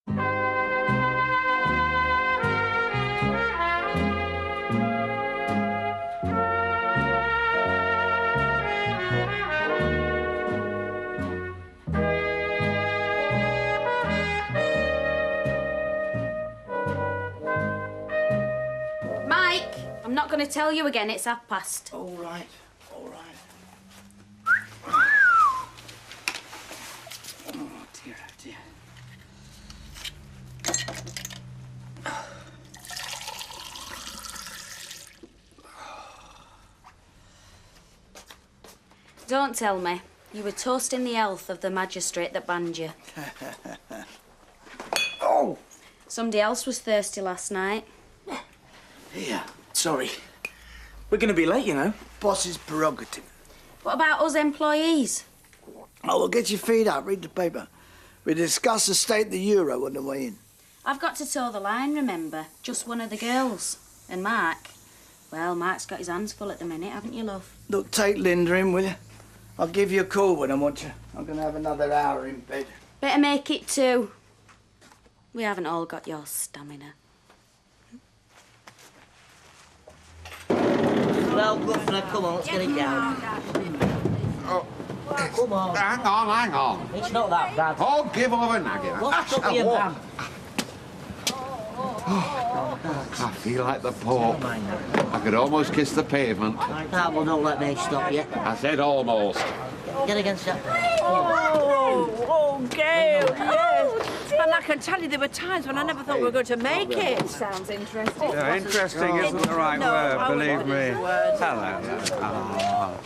Mike, I'm not going to tell you again, it's past. All right, all right. Oh, dear, oh, dear. Don't tell me. You were toasting the health of the magistrate that banned you. Oh! Somebody else was thirsty last night. Yeah, sorry. We're going to be late, you know. Boss's prerogative. What about us employees? Oh, well, get your feet up, read the paper. We discuss the state of the euro on the way in. I've got to toe the line, remember? Just one of the girls. And Mark? Well, Mark's got his hands full at the minute, haven't you, love? Look, take Linda in, will you? I'll give you a call when I want you. I'm going to have another hour in bed. Better make it 2. We haven't all got your stamina. Well, good for it. Come on, let's get it down. Oh. Come on. Hang on. It's not that bad. Oh, give over nagging. What's up with your man? I feel like the Pope. I could almost kiss the pavement. That will don't let me stop you. I said almost. Get against that. Oh, Gail, yes. And I can tell you there were times when I never thought we were going to make it. Sounds interesting. Yeah, interesting isn't the right word, believe me. Hello.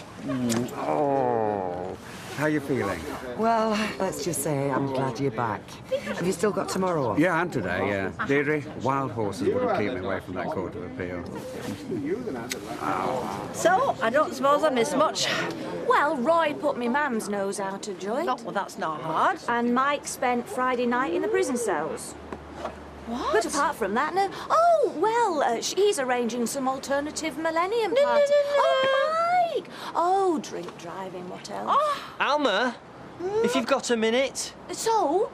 Oh, how you feeling? Well, let's just say I'm glad you're back. Have you still got tomorrow off? Yeah, and today, yeah. Deirdre, wild horses wouldn't keep me away from that Court of Appeal. So, I don't suppose I missed much. Well, Roy put me mum's nose out of joint. Oh, well, that's not hard. And Mike spent Friday night in the prison cells. What? But apart from that, no. Oh, well, he's arranging some alternative millennium party. Oh, Mike! Oh, drink driving, what else? Oh. Alma, if you've got a minute. So,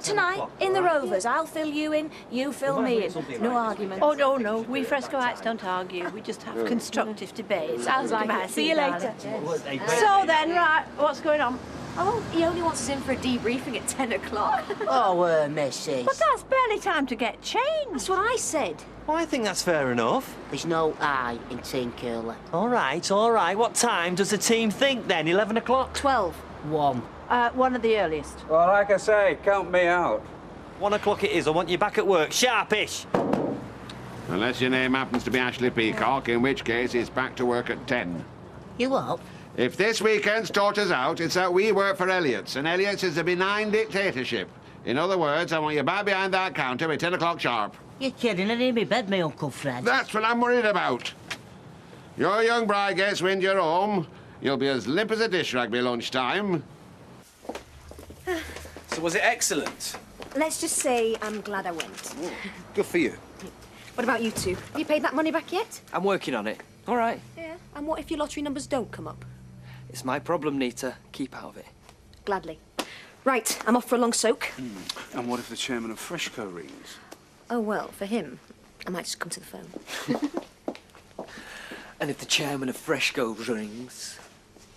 tonight, in the Rovers, I'll fill you in, you fill me in. No arguments. Oh, no. We Frescoites don't argue. We just have constructive debates. Sounds like it. See you later. So then, right, what's going on? Oh, he only wants us in for a debriefing at 10 o'clock. Oh, missus. But that's barely time to get changed. That's what I said. Well, I think that's fair enough. There's no I in Team Curler. All right. What time does the team think then? 11 o'clock? 12. 1. One of the earliest. Well, like I say, count me out. 1 o'clock it is. I want you back at work. Sharpish. Unless your name happens to be Ashley Peacock, in which case it's back to work at 10. You what? If this weekend's taught us out, it's that we work for Elliott's, and Elliott's is a benign dictatorship. In other words, I want you back behind that counter at 10 o'clock sharp. You're kidding. I need me bed, my Uncle Fred. That's what I'm worried about. Your young bride gets wind you're home, you'll be as limp as a dish rag by lunchtime. So was it excellent? Let's just say I'm glad I went. Good for you. What about you two? Have you paid that money back yet? I'm working on it. All right. Yeah. And what if your lottery numbers don't come up? It's my problem, Nita. Keep out of it. Gladly. Right, I'm off for a long soak. And what if the chairman of Freshco rings? Oh, well, for him, I might just come to the phone. And if the chairman of Freshco rings?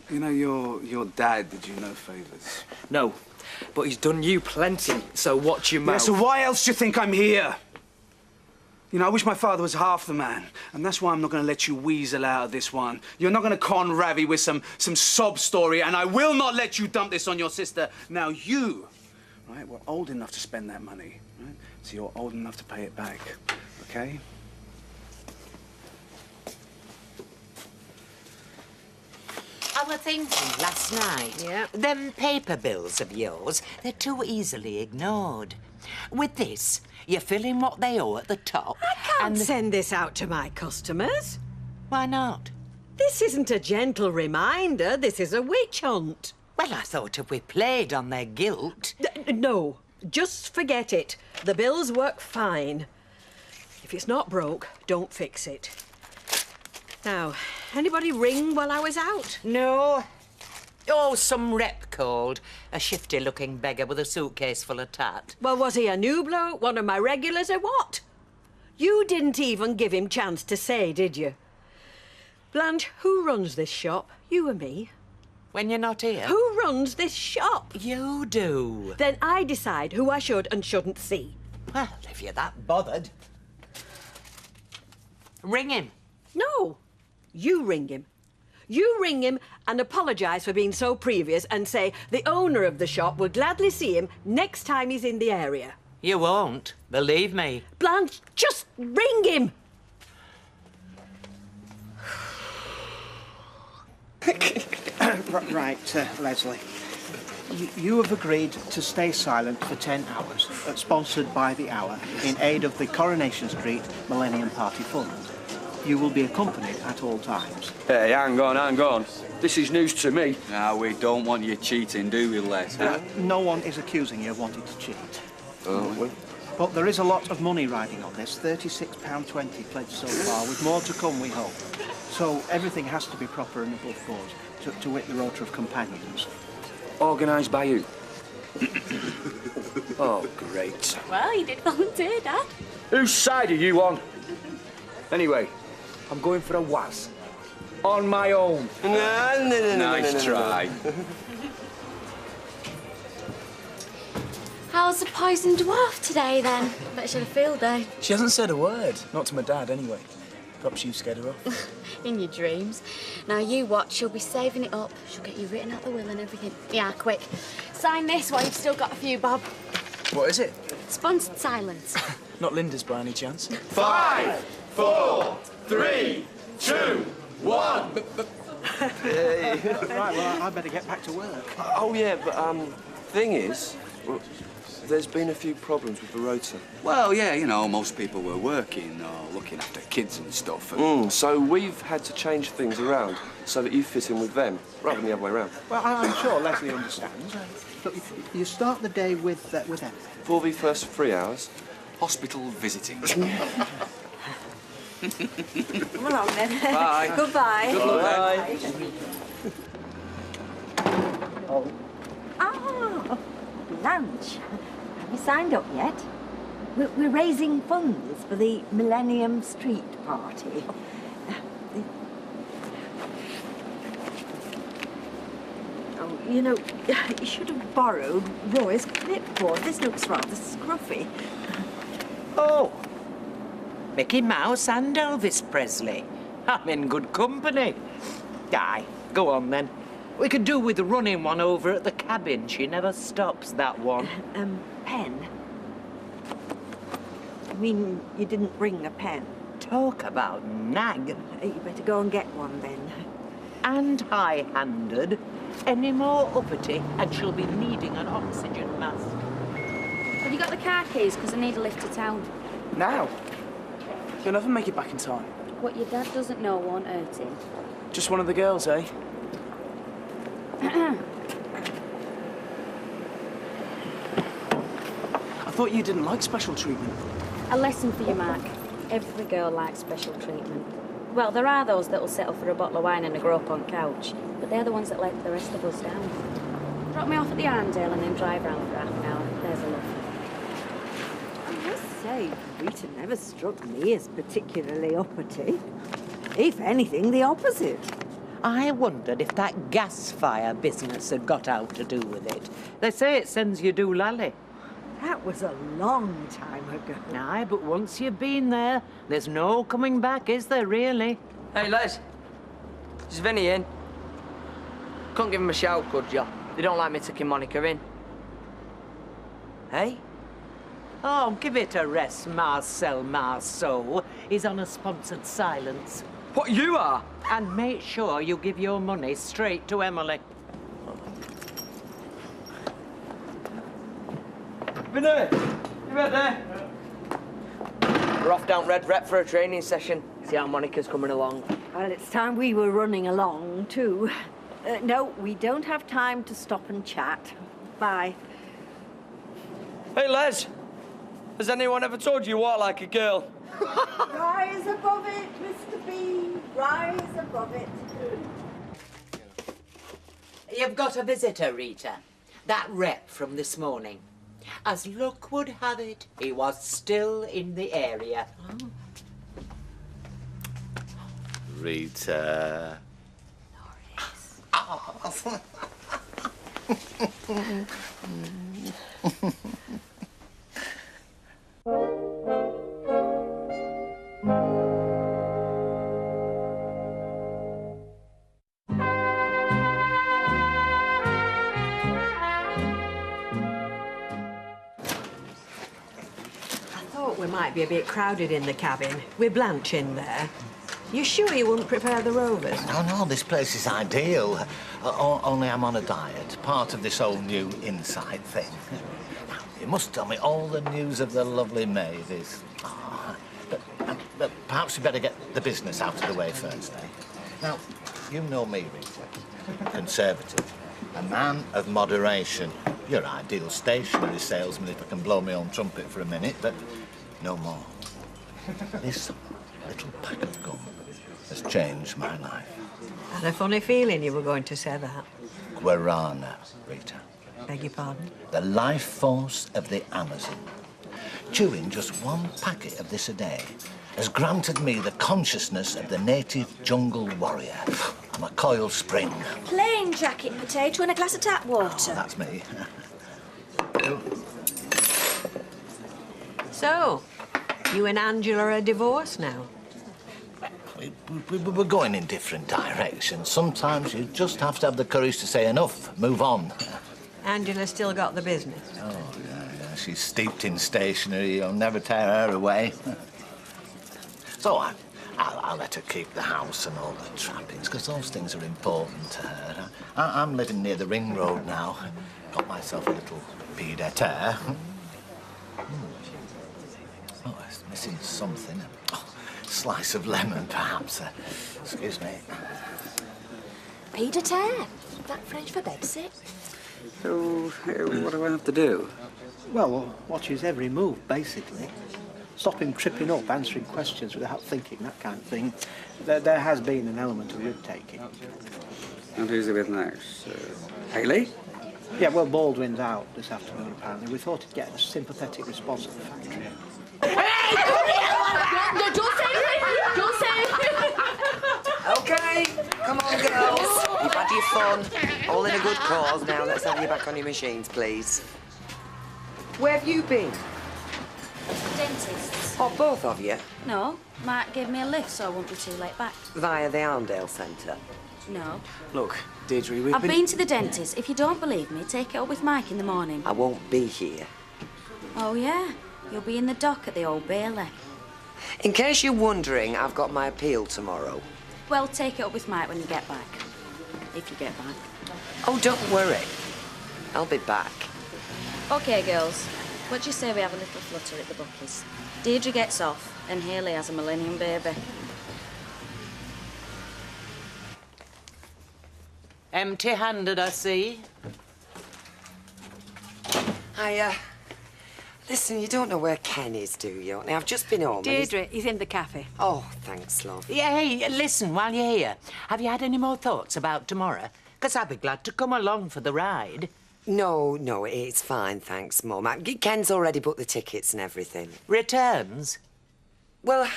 You know, your dad did you no favours. No, but he's done you plenty, so watch your mouth. Yeah, so why else do you think I'm here? You know, I wish my father was half the man, and that's why I'm not going to let you weasel out of this one. You're not going to con Ravi with some sob story, and I will not let you dump this on your sister. Now you, right, were old enough to spend that money, right? So you're old enough to pay it back, okay? I was thinking last night, them paper bills of yours, they're too easily ignored. With this, you fill in what they owe at the top. I can't send this out to my customers. Why not? This isn't a gentle reminder. This is a witch hunt. Well, I thought if we played on their guilt... No, just forget it. The bills work fine. If it's not broke, don't fix it. Now, anybody ring while I was out? No. Oh, some rep called. A shifty-looking beggar with a suitcase full of tat. Well, was he a new bloke, one of my regulars, or what? You didn't even give him chance to say, did you? Blanche, who runs this shop? You or me? When you're not here? Who runs this shop? You do. Then I decide who I should and shouldn't see. Well, if you're that bothered. Ring him. No, you ring him. You ring him and apologise for being so previous and say the owner of the shop will gladly see him next time he's in the area. You won't, believe me. Blanche, just ring him! Right, Leslie. You have agreed to stay silent for 10 hours, sponsored by the Hour, in aid of the Coronation Street Millennium Party Fund. You will be accompanied at all times. Hey, hang on. This is news to me. No, we don't want you cheating, do we, Les? No one is accusing you of wanting to cheat. Oh, well. But there is a lot of money riding on this, £36.20 pledged so far, with more to come, we hope. So everything has to be proper and above board, to wit the rota of companions. Organised by you? Oh, great. Well, you did volunteer, Dad. Whose side are you on? Anyway, I'm going for a waz. On my own. No. Nice try. How's the poison dwarf today, then? Bet she had a field day. She hasn't said a word. Not to my dad, anyway. Perhaps you scared her off. In your dreams. Now, you watch. She'll be saving it up. She'll get you written out the will and everything. Yeah, quick. Sign this while you've still got a few, Bob. What is it? Sponsored silence. Not Linda's by any chance? 5, 4, 3, 2, 1. Right, well, I better get back to work. Oh, yeah, but, thing is, well, there's been a few problems with the rota. Well, yeah, you know, most people were working or looking after kids and stuff. So we've had to change things around so that you fit in with them, rather than the other way around. Well, I'm sure Leslie understands. Look, you start the day with Emily. For the first 3 hours. Hospital visiting. Come along, then. Bye. Goodbye. Good luck, then. Oh. Ah, Blanche. Have you signed up yet? We're raising funds for the Millennium Street Party. Oh, you know, you should have borrowed Roy's clipboard. This looks rather scruffy. Oh, Mickey Mouse and Elvis Presley. I'm in good company. Aye, go on then. We could do with the running one over at the cabin. She never stops, that one. Pen? I mean, you didn't bring a pen. Talk about nag. You better go and get one then. And high-handed. Any more uppity, and she'll be needing an oxygen mask. Have you got the car keys? Because I need a lift to town. Now? You'll never make it back in time. What your dad doesn't know won't hurt him. Just one of the girls, eh? I thought you didn't like special treatment. A lesson for you, Mark. Every girl likes special treatment. Well, there are those that'll settle for a bottle of wine and a grope-on couch, but they're the ones that let the rest of us down. Drop me off at the Arndale and then drive round for half an hour. There's a look. I must say, Rita never struck me as particularly uppity. If anything, the opposite. I wondered if that gas fire business had got out to do with it. They say it sends you doolally. That was a long time ago. Aye, but once you've been there, there's no coming back, is there, really? Hey, Les. Is Vinny in? Couldn't give him a shout, could you? They don't like me taking Monica in. Hey? Oh, give it a rest, Marcel Marceau. He's on a sponsored silence. What you are? And make sure you give your money straight to Emily. Vinny, you ready? We're off down Red Rep for a training session. See how Monica's coming along. Well, it's time we were running along, too. No, we don't have time to stop and chat. Bye. Hey, Les. Has anyone ever told you you walk like a girl? Rise above it, Mr. B. Rise above it. You've got a visitor, Rita. That rep from this morning. As luck would have it, he was still in the area. Rita. Oh. We might be a bit crowded in the cabin, with Blanche in there. You sure you wouldn't prepare the rovers? No, this place is ideal. Only I'm on a diet, part of this whole new inside thing. Now, you must tell me all the news of the lovely maid is... Oh, but perhaps we better get the business out of the way first, eh? Now, you know me, Rita. Conservative. A man of moderation. You're ideal stationery salesman if I can blow my own trumpet for a minute, but no more. This little pack of gum has changed my life. I had a funny feeling you were going to say that. Guarana, Rita. Beg your pardon? The life force of the Amazon. Chewing just one packet of this a day has granted me the consciousness of the native jungle warrior. I'm a coiled spring. Plain jacket potato and a glass of tap water. Oh, that's me. So, you and Angela are divorced now? We're going in different directions. Sometimes you just have to have the courage to say enough, move on. Angela's still got the business? Oh, yeah. She's steeped in stationery. You'll never tear her away. So I'll let her keep the house and all the trappings, because those things are important to her. I'm living near the ring road now. Got myself a little pied-à-terre. Oh, it's missing something. Oh, slice of lemon, perhaps. Excuse me. Pied-à-terre? That French for bedsit? So, what do I have to do? Well, watch his every move, basically. Stop him tripping up, answering questions without thinking, that kind of thing. There has been an element of rib-taking. And who's it with next? Haley? Yeah, well, Baldwin's out this afternoon, apparently. We thought he'd get a sympathetic response at the factory. No, don't say it! Don't say it! OK, come on, girls. You've had your fun. All in a good cause. Now, let's have you back on your machines, please. Where have you been? Dentists. Oh, both of you? No, Mark gave me a lift so I won't be too late back. Via the Arndale Centre? No. Look, Deirdre, we've I've been to the dentist. If you don't believe me, take it up with Mike in the morning. I won't be here. Oh, yeah? You'll be in the dock at the Old Bailey. In case you're wondering, I've got my appeal tomorrow. Well, take it up with Mike when you get back. If you get back. Oh, don't worry. I'll be back. OK, girls. What do you say we have a little flutter at the bookies? Deirdre gets off, and Haley has a millennium baby. Empty-handed, I see. Listen, you don't know where Ken is, do you? Now, I've just been home. Deirdre, he's in the cafe. Oh, thanks, love. Yeah, hey, listen, while you're here, have you had any more thoughts about tomorrow? Because I'd be glad to come along for the ride. No, it's fine, thanks, Mum. Ken's already booked the tickets and everything. Returns? Well,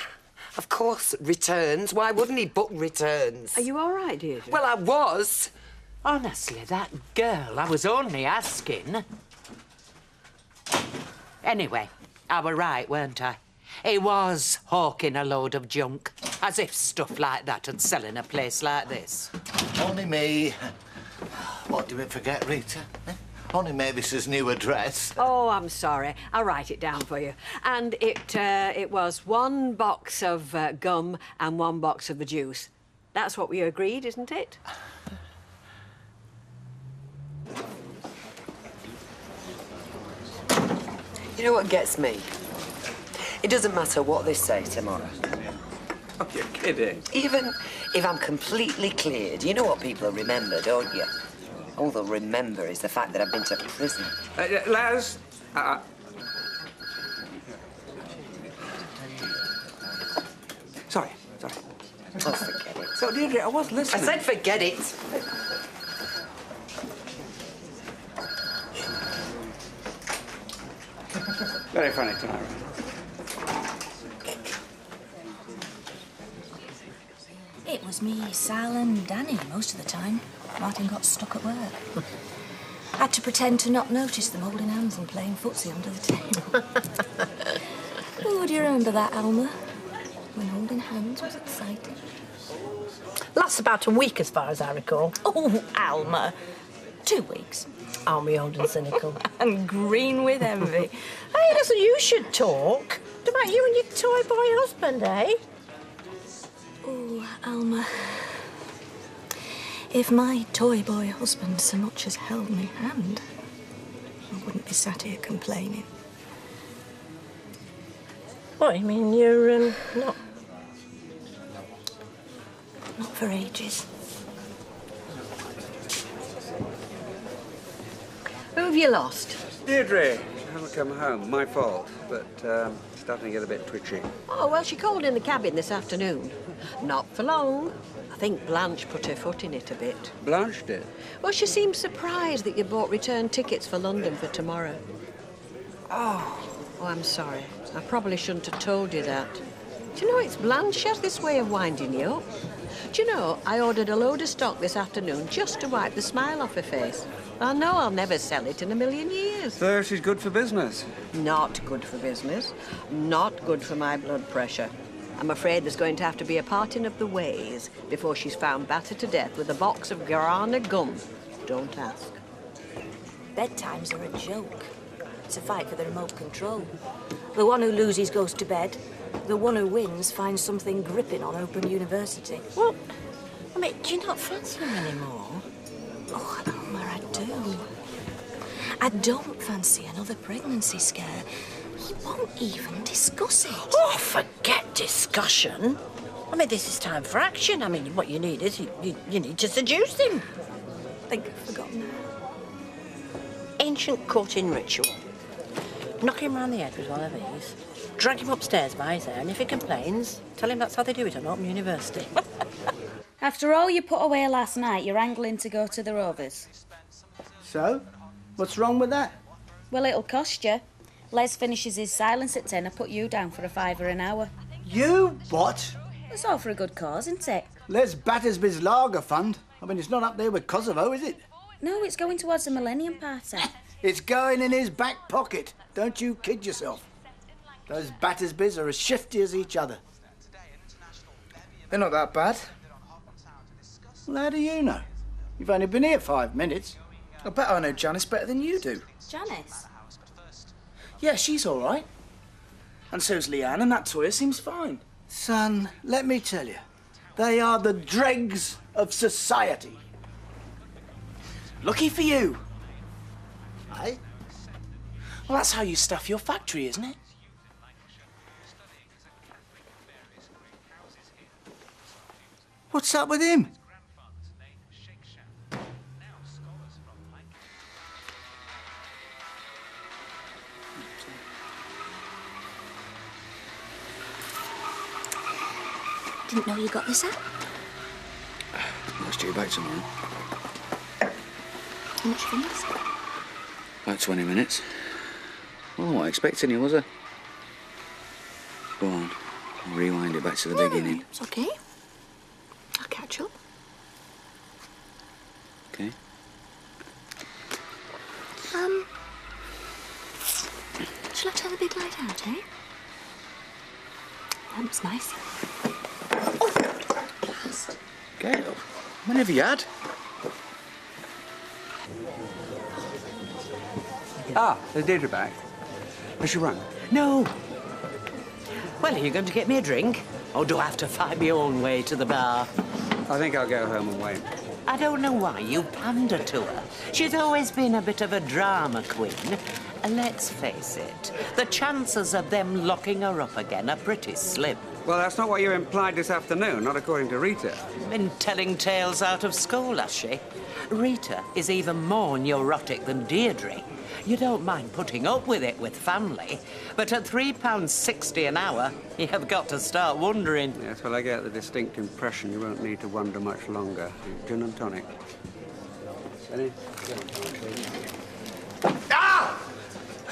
of course, returns. Why wouldn't he book returns? Are you all right, Deirdre? Well, I was. Honestly, that girl, I was only asking. Anyway, I were right, weren't I? He was hawking a load of junk. As if stuff like that would sell in a place like this. Only me. What did we forget, Rita? Only Mavis's new address. Oh, I'm sorry. I'll write it down for you. And it was 1 box of gum and 1 box of the juice. That's what we agreed, isn't it? You know what gets me? It doesn't matter what they say tomorrow. Oh, you're kidding. Even if I'm completely cleared, you know what people will remember, don't you? All they'll remember is the fact that I've been to prison. Laz, Sorry. Oh, forget it. So, Deirdre, I was listening. I said forget it. Very funny, Tyra. It was me, Sal and Danny most of the time. Martin got stuck at work. Had to pretend to not notice them holding hands and playing footsie under the table. Oh, do you remember that, Alma? When holding hands was exciting. Lasts about a week, as far as I recall. Oh, Alma. 2 weeks. Aren't we old and cynical? And green with envy. Hey, listen, you should talk. What about you and your toy boy husband, eh? Oh, Alma. If my toy boy husband so much as held me hand, I wouldn't be sat here complaining. What, you mean you're, not... Not for ages. Who have you lost? Deirdre. She hasn't come home. My fault. But starting to get a bit twitchy. Oh, well, she called in the cabin this afternoon. Not for long. I think Blanche put her foot in it a bit. Blanche did? Well, she seemed surprised that you bought return tickets for London for tomorrow. Oh, I'm sorry. I probably shouldn't have told you that. Do you know, it's Blanche. She has this way of winding you up. Do you know, I ordered a load of stock this afternoon just to wipe the smile off her face. I know I'll never sell it in a million years. So she's good for business? Not good for business. Not good for my blood pressure. I'm afraid there's going to have to be a parting of the ways before she's found battered to death with a box of guarana gum. Don't ask. Bedtimes are a joke. It's a fight for the remote control. The one who loses goes to bed. The one who wins finds something gripping on Open University. Well, I mean, do you not fancy him anymore? Oh, Alma, I do. I don't fancy another pregnancy scare. He won't even discuss it. Oh, forget discussion. I mean, this is time for action. I mean, what you need is you need to seduce him. I think I've forgotten. Ancient courting ritual. Knock him round the head with one of these. Drag him upstairs by his hair, and if he complains, tell him that's how they do it at Open University. After all you put away last night, you're angling to go to the Rovers. So, what's wrong with that? Well, it'll cost you. Les finishes his silence at 10. I put you down for a £5 an hour. You what? It's all for a good cause, isn't it? Les Battersby's Lager Fund. I mean, it's not up there with Kosovo, is it? No, it's going towards the Millennium Party. It's going in his back pocket. Don't you kid yourself. Those Battersbys are as shifty as each other. They're not that bad. Well, how do you know? You've only been here 5 minutes. I bet I know Janice better than you do. Janice? Yeah, she's all right. And so's Leanne, and that Toya seems fine. Son, let me tell you, they are the dregs of society. Lucky for you. Eh? Well, that's how you stuff your factory, isn't it? What's up with him? Didn't know you got this app. Let's do you back tomorrow. How much fun is it? About 20 minutes. Well, I wasn't expecting you, was I? Go on. I'll rewind it back to the beginning. It's okay. I'll catch up. Okay. Shall I turn the big light out, eh? That was nice. Get up. When have you had? Ah, there's Deirdre back. Has she rung? No. Well, are you going to get me a drink? Or do I have to find my own way to the bar? I think I'll go home and wait. I don't know why you pander to her. She's always been a bit of a drama queen. Let's face it, the chances of them locking her up again are pretty slim. Well, that's not what you implied this afternoon, not according to Rita. Been telling tales out of school, has she? Rita is even more neurotic than Deirdre. You don't mind putting up with it with family, but at £3.60 an hour, you've got to start wondering. Yes, well, I get the distinct impression you won't need to wonder much longer. Gin and tonic. Benny? Ah!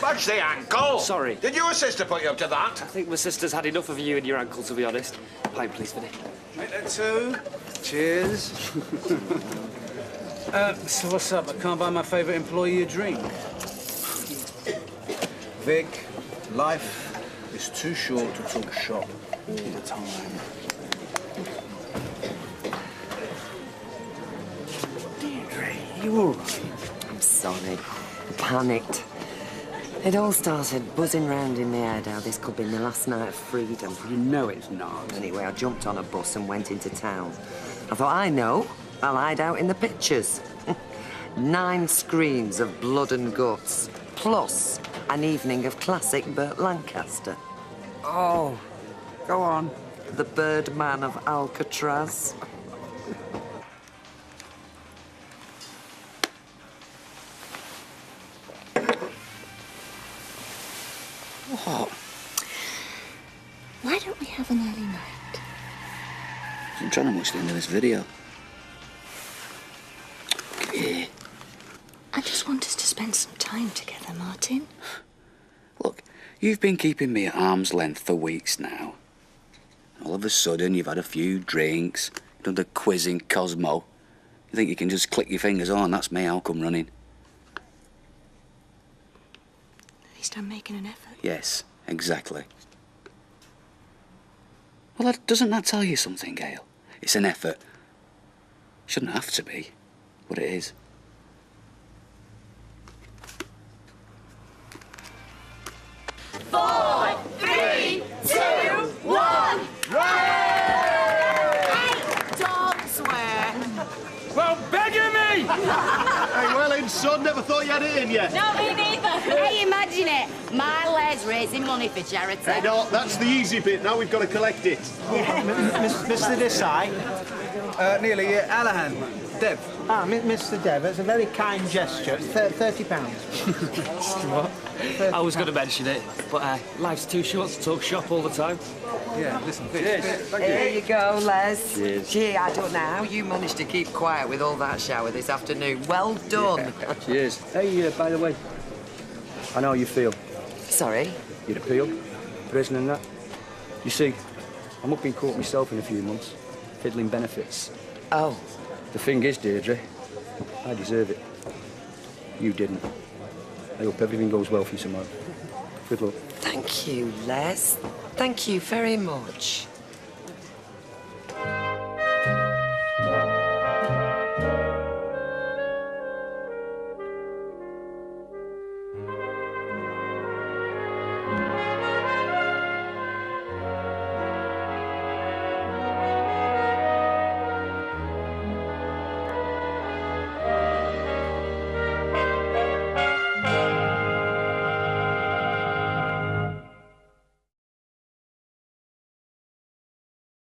Watch the ankle! Sorry. Did your sister put you up to that? I think my sister's had enough of you and your ankle, to be honest. Pint, please, Vinny. Make that two. Cheers. So what's up? I can't buy my favourite employee a drink. Vic, life is too short to talk shop all the time. Deirdre, you all right? I'm sorry. I panicked. It all started buzzing round in my head how this could be my last night of freedom. You know it's not. Anyway, I jumped on a bus and went into town. I thought, I know, I'll hide out in the pictures. 9 screens of blood and guts, plus an evening of classic Burt Lancaster. Oh, go on. The Birdman of Alcatraz. What? Why don't we have an early night? I'm trying to watch the end of this video. Yeah. I just want us to spend some time together, Martin. Look, you've been keeping me at arm's length for weeks now. All of a sudden, you've had a few drinks, done the quiz in Cosmo. You think you can just click your fingers on, that's me, I'll come running. At least I'm making an effort. Yes, exactly. Well, doesn't that tell you something, Gail? It's an effort. Shouldn't have to be, but it is. Four, three, two, one. Don't swear. Well, begging me! Hey, well in, son. Never thought you had it in yet. No, me neither. Hey, imagine it. My lad's raising money for charity. Hey, no, that's the easy bit. Now we've got to collect it. Mr. Desai. Nearly, Alahan. Dev. Ah, Mr. Dev, it's a very kind gesture. It's £30. What? I was going to mention it, but life's too short to talk shop all the time. Yeah, listen, Here you go, Les. Cheers. Gee, I don't know how you managed to keep quiet with all that shower this afternoon. Well done. Cheers. Hey, by the way, I know how you feel. Sorry? You'd appeal, prison and that. You see, I'm up in court myself in a few months, fiddling benefits. Oh. The thing is, Deirdre, I deserve it. You didn't. I hope everything goes well for you tomorrow. Good luck. Thank you, Les. Thank you very much.